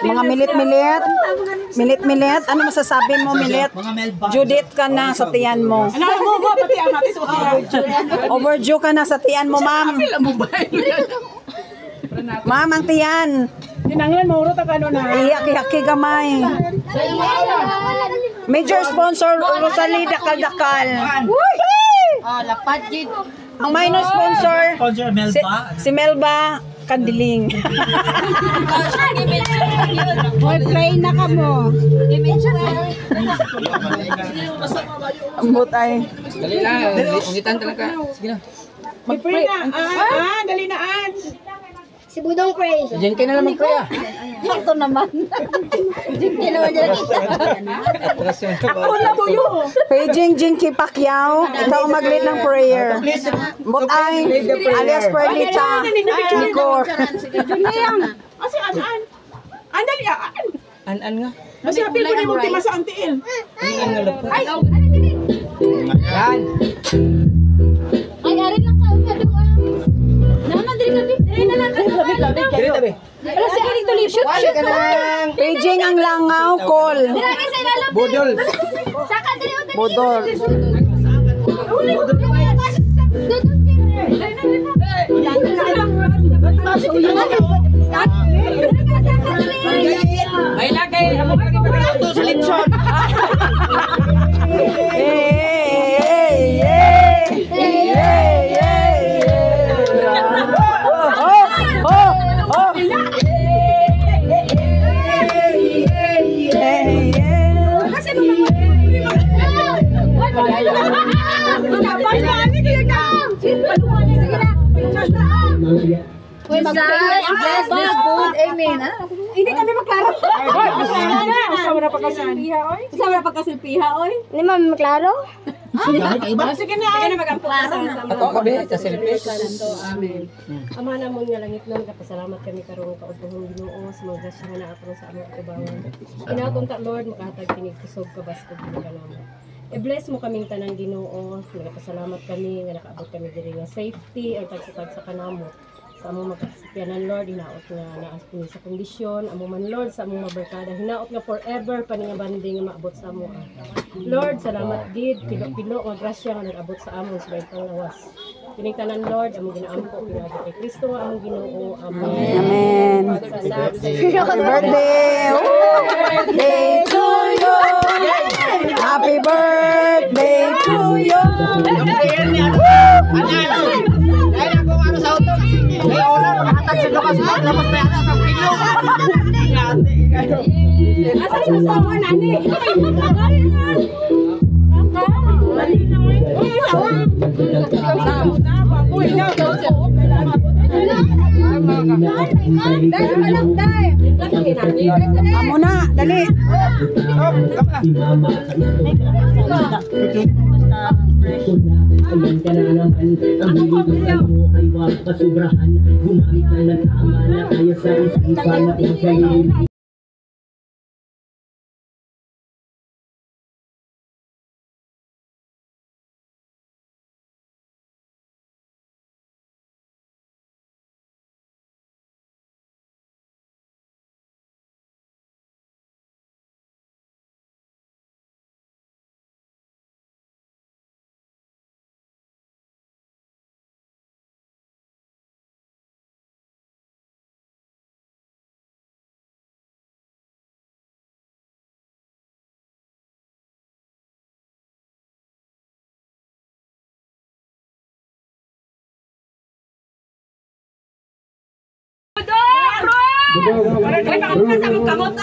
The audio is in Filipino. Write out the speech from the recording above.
Mga milit-milit. Milit-milit. Ano masasabi mo, Milit? Judith ka na sa tiyan mo. Overdue ka na sa tiyan mo, ma'am. Ma'am, ang tiyan. Tinanglan mo, urot ka na. Iyaki-haki gamay. Major sponsor, Rosalie Dakal-Dakal. Lapad gid. Ang minor sponsor, si Melba Kandiling. Boy, pray na ka mo. Ambot ay. Dali lang, ungitan talaga. Sige na. Mag-pray na. Dali na. Si Budong pray. Diyan kayo na lang mag-pray ah. Ito naman. Hindi naman dyan kita. Ako na po yun. Paging Jinky Pacquiao, ikaw ang mag-lead ng prayer. Ambot ay, alias Perlita Nicor. Kasi an. Dali An nga. Kasi sabi ko na mo timasa ang tiil. An nga lang. Yan. Ay, arin lang ka. Naman, dali kami. Dali na lang. Dali tabi. Wala si Aring tuloy. Shoot. Paging ang langaw, call. Dilagay sa ilalim. Bodol. Saka, dali. Bodol. May lagay. Amo lagi pa ito sa lipson. Bless this food. Amen. Hindi kami maklaro. Kasama na pagkasilpiha, oy. Kasama na pagkasilpiha, oy. Hindi mo maklaro? Sige na mag-ampo ka sa Ako kabe sa service. Amen. Ama namon nga langit nun, kapasalamat kami karong kautuhong Ginoo sa mga grasya nga naa karon sa among katubangan. Inaton ta Lord makahatag kinig kusog ka baskog ka namo. I-bless mo kaming tanan Ginoo. Nagapasalamat kami nga nakaabot kami diri nga safety ang tagsitag sa kanamo. Sa among magkasakyanan Lord, hinaot nga naas sa kondisyon, amo man Lord sa among mabarkada, hinaot nga forever pa nga banding nga maabot sa amo. Lord, salamat gid pilo-pilo nga grasya nga nag-abot sa among sa bayang lawas. Kining tanan Lord, among ginaampo pinaagi kay Kristo nga among Ginoo. Amen. Amen. Happy birthday! Birthday to you! Happy birthday to you! Kaya ako ano sa auto. Kaya una makahatag sa lukas labas pa yata sa kilo. Asa sa sama nani? Amo na, dali. Ayan ka na naman, ang bilisan mo ay wag pasubrahan. Gumamit ka ng tama na kaya sa isipan na pagkain. Budong! Budong! Kamot